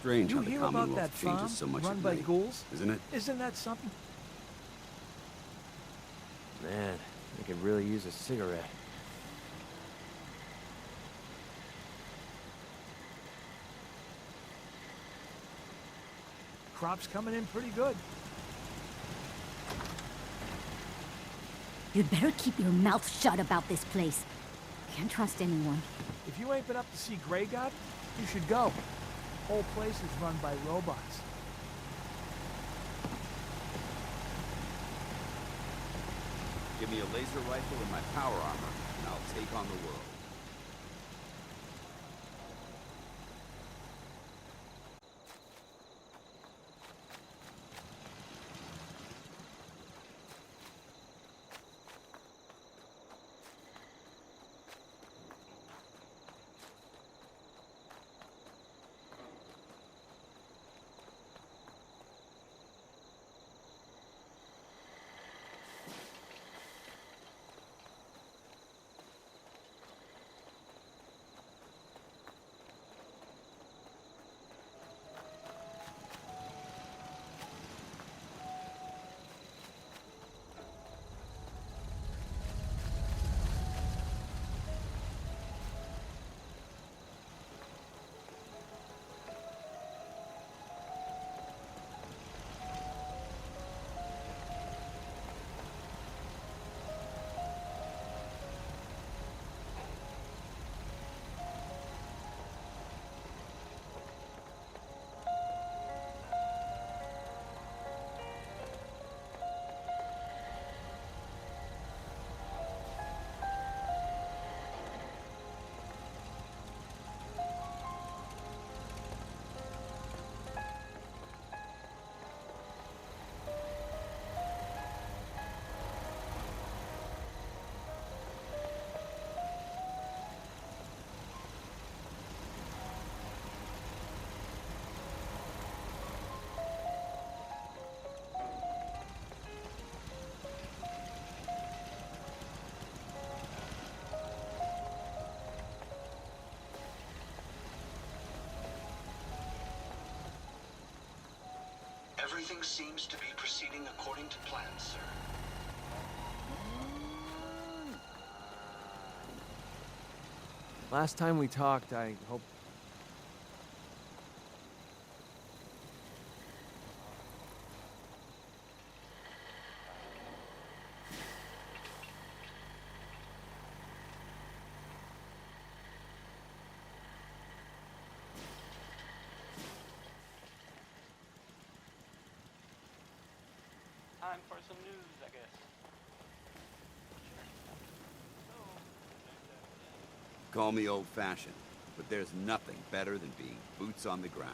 Strange You how the hear about Commonwealth that farm changes so much run at by night, ghouls? isn't it? Isn't that something? Man, I could really use a cigarette. Crop's coming in pretty good. You'd better keep your mouth shut about this place. Can't trust anyone. If you ain't been up to see Grey God, you should go. Whole place is run by robots. Give me a laser rifle and my power armor, and I'll take on the world. Everything seems to be proceeding according to plan, sir. Last time we talked, I hope... Time for some news, I guess. Call me old-fashioned, but there's nothing better than being boots on the ground.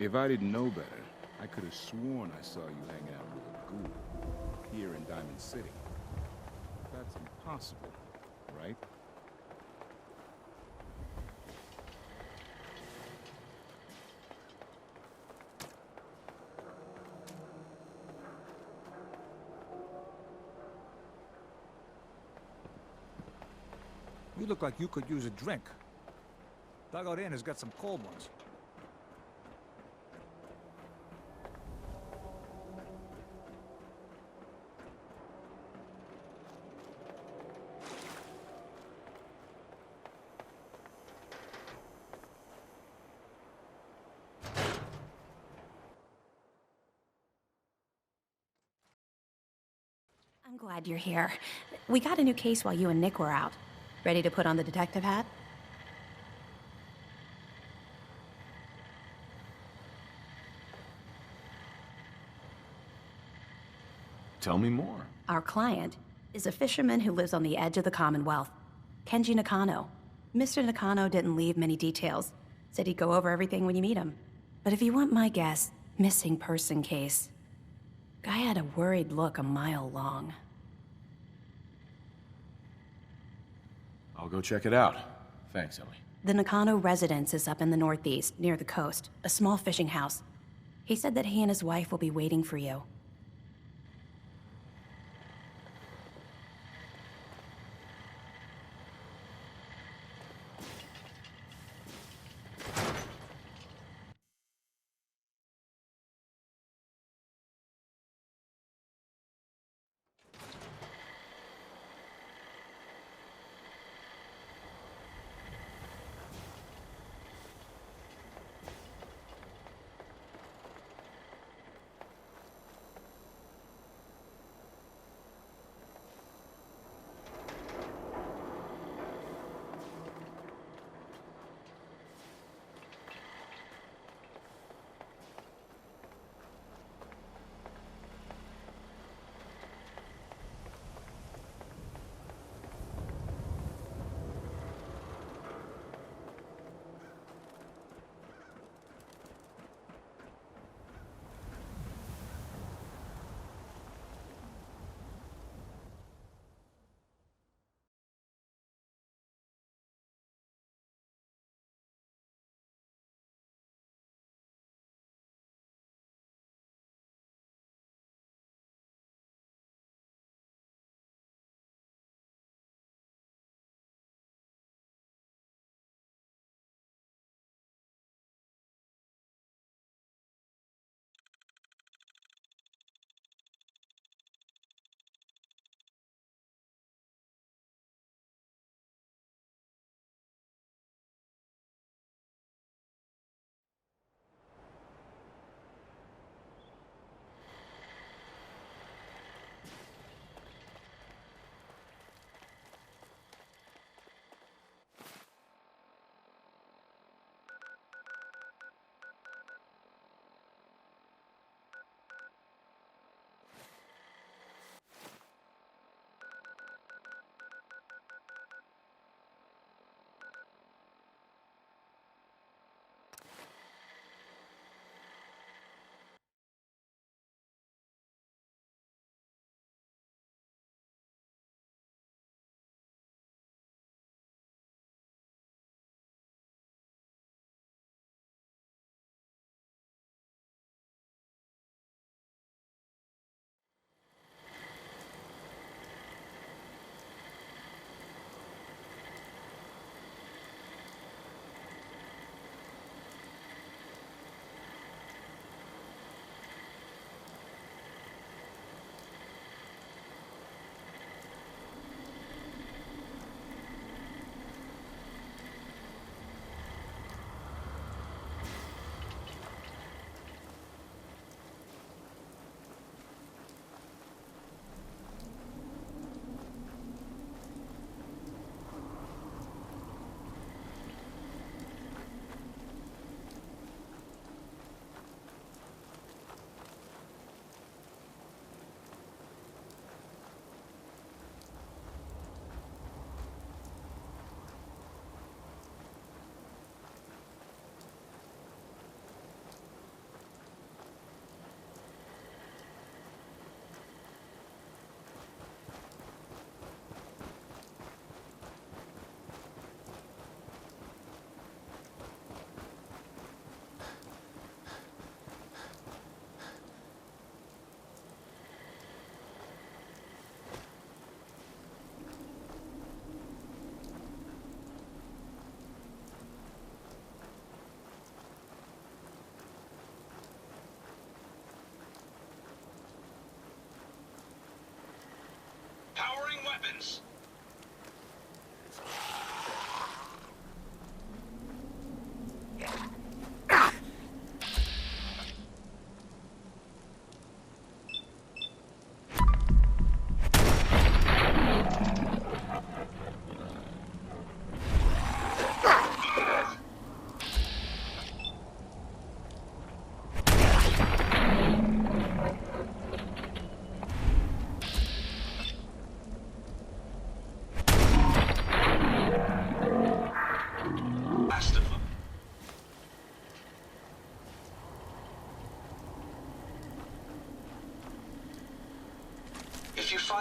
If I didn't know better, I could have sworn I saw you hanging out with a ghoul here in Diamond City. That's impossible, right? You look like you could use a drink. Dugout Inn has got some cold ones. I'm glad you're here. We got a new case while you and Nick were out. Ready to put on the detective hat? Tell me more. Our client is a fisherman who lives on the edge of the Commonwealth, Kenji Nakano. Mr. Nakano didn't leave many details. Said he'd go over everything when you meet him. But if you want my guess, missing person case. Guy had a worried look a mile long. I'll go check it out. Thanks, Ellie. The Nakano residence is up in the northeast, near the coast, a small fishing house. He said that he and his wife will be waiting for you.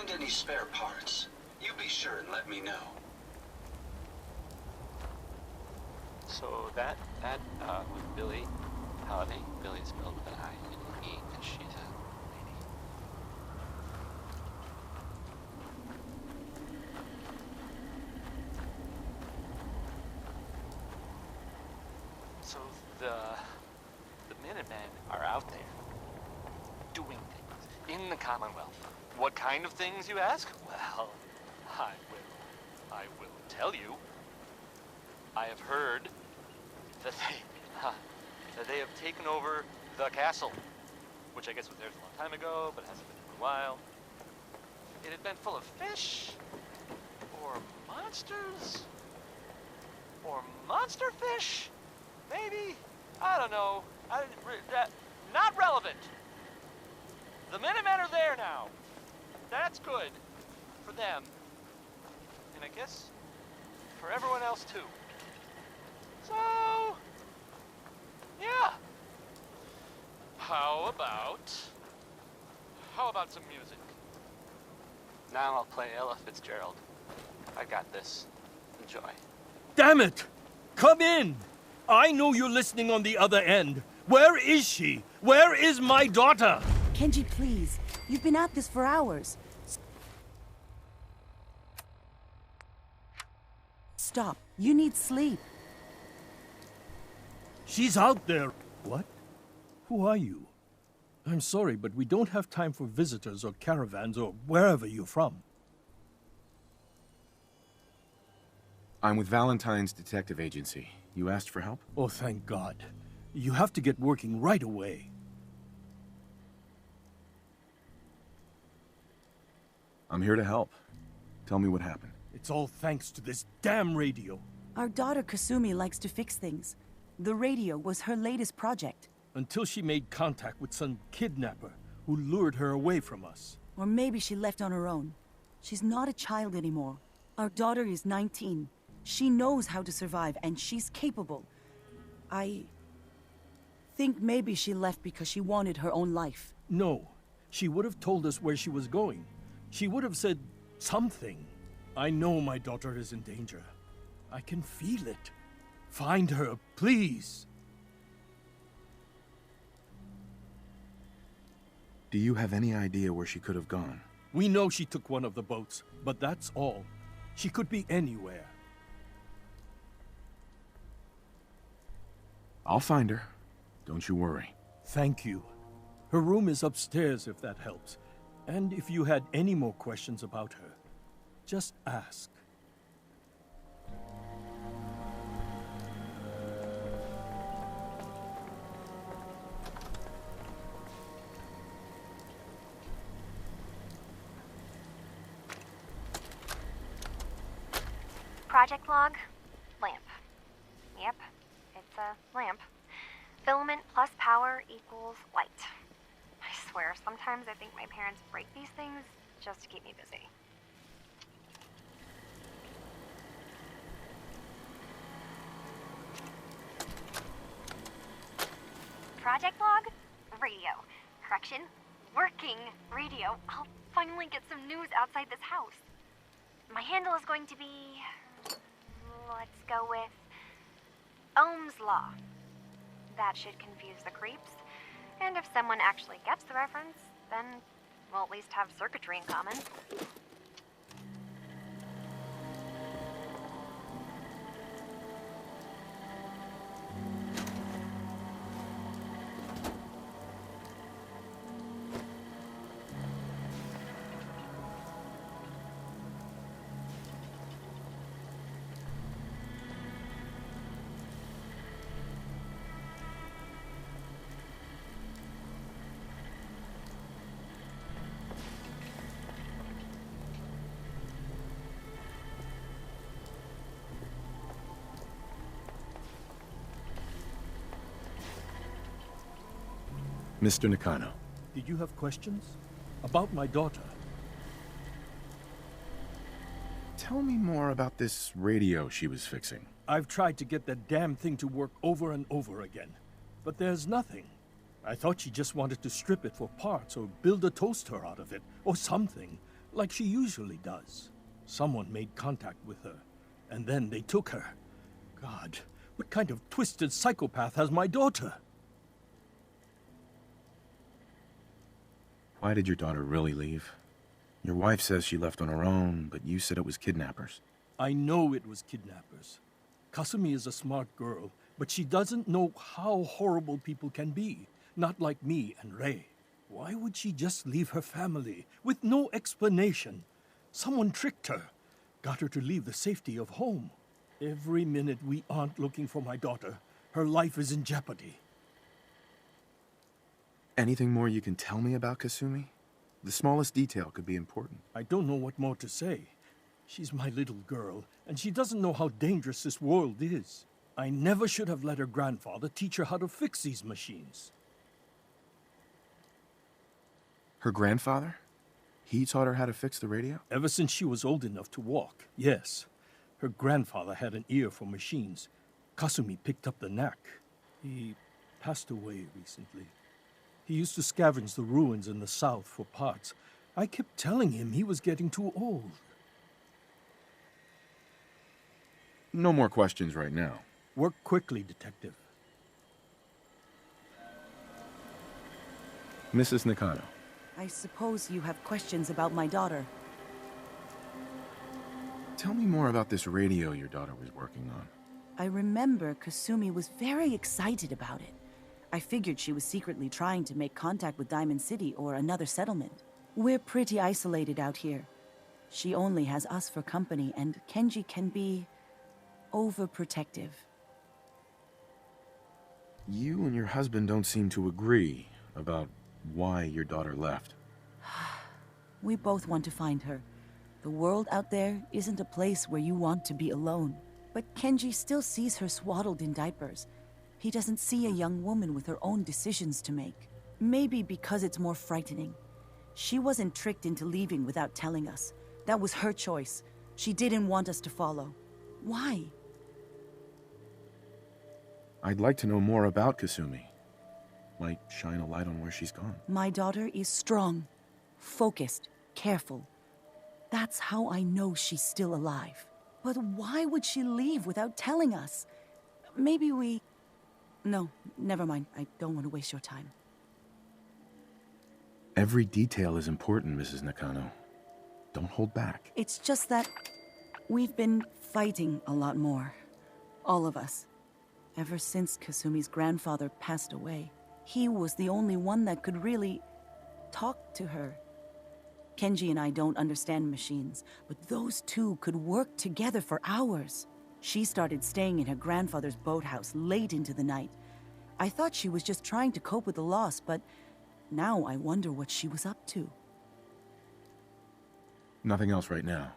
find any spare parts, you be sure and let me know. So that was Billy Holiday. Billy's spelled with an I and E, and she's a lady. So the Minutemen are out there doing things in the Commonwealth. What kind of things, you ask? Well, I will tell you. I have heard that they have taken over the castle, which I guess was theirs a long time ago, but hasn't been for a while. It had been full of fish, or monsters, or monster fish, maybe? I don't know. Not relevant. The Minutemen are there now. That's good for them, and I guess for everyone else too. So, yeah. How about some music? Now I'll play Ella Fitzgerald. I got this. Enjoy. Damn it! Come in! I know you're listening on the other end. Where is she? Where is my daughter? Kenji, please. You've been at this for hours. Stop. You need sleep. She's out there. What? Who are you? I'm sorry, but we don't have time for visitors or caravans or wherever you're from. I'm with Valentine's detective agency. You asked for help? Oh, thank God. You have to get working right away. I'm here to help. Tell me what happened. It's all thanks to this damn radio. Our daughter Kasumi likes to fix things. The radio was her latest project. Until she made contact with some kidnapper who lured her away from us. Or maybe she left on her own. She's not a child anymore. Our daughter is 19. She knows how to survive, and she's capable. I think maybe she left because she wanted her own life. No. She would have told us where she was going. She would have said something. I know my daughter is in danger. I can feel it. Find her, please. Do you have any idea where she could have gone? We know she took one of the boats, but that's all. She could be anywhere. I'll find her. Don't you worry. Thank you. Her room is upstairs if that helps. And if you had any more questions about her, just ask. Project log, lamp. Yep, it's a lamp. Filament plus power equals light. I swear, sometimes I think my parents break these things just to keep me busy. Project log, radio. Correction, working radio. I'll finally get some news outside this house. My handle is going to be... let's go with Ohm's Law. That should confuse the creeps. And if someone actually gets the reference, then we'll at least have circuitry in common. Mr. Nakano. Did you have questions? About my daughter? Tell me more about this radio she was fixing. I've tried to get that damn thing to work over and over again, but there's nothing. I thought she just wanted to strip it for parts or build a toaster out of it, or something. like she usually does. Someone made contact with her, and then they took her. God, what kind of twisted psychopath has my daughter? Why did your daughter really leave? Your wife says she left on her own, but you said it was kidnappers. I know it was kidnappers. Kasumi is a smart girl, but she doesn't know how horrible people can be. Not like me and Ray. Why would she just leave her family with no explanation? Someone tricked her, got her to leave the safety of home. Every minute we aren't looking for my daughter, her life is in jeopardy. Anything more you can tell me about Kasumi? The smallest detail could be important. I don't know what more to say. She's my little girl, and she doesn't know how dangerous this world is. I never should have let her grandfather teach her how to fix these machines. Her grandfather? He taught her how to fix the radio? Ever since she was old enough to walk, yes. Her grandfather had an ear for machines. Kasumi picked up the knack. He passed away recently. He used to scavenge the ruins in the south for parts. I kept telling him he was getting too old. No more questions right now. Work quickly, Detective. Mrs. Nakano. I suppose you have questions about my daughter. Tell me more about this radio your daughter was working on. I remember Kasumi was very excited about it. I figured she was secretly trying to make contact with Diamond City or another settlement. We're pretty isolated out here. She only has us for company, and Kenji can be overprotective. You and your husband don't seem to agree about why your daughter left. We both want to find her. The world out there isn't a place where you want to be alone. But Kenji still sees her swaddled in diapers. He doesn't see a young woman with her own decisions to make. Maybe because it's more frightening. She wasn't tricked into leaving without telling us. That was her choice. She didn't want us to follow. Why? I'd like to know more about Kasumi. Might shine a light on where she's gone. My daughter is strong, focused, careful. That's how I know she's still alive. But why would she leave without telling us? Maybe we... No, never mind. I don't want to waste your time. Every detail is important, Mrs. Nakano. Don't hold back. It's just that we've been fighting a lot more. All of us. Ever since Kasumi's grandfather passed away. He was the only one that could really talk to her. Kenji and I don't understand machines, but those two could work together for hours. She started staying in her grandfather's boathouse late into the night. I thought she was just trying to cope with the loss, but now I wonder what she was up to. Nothing else right now.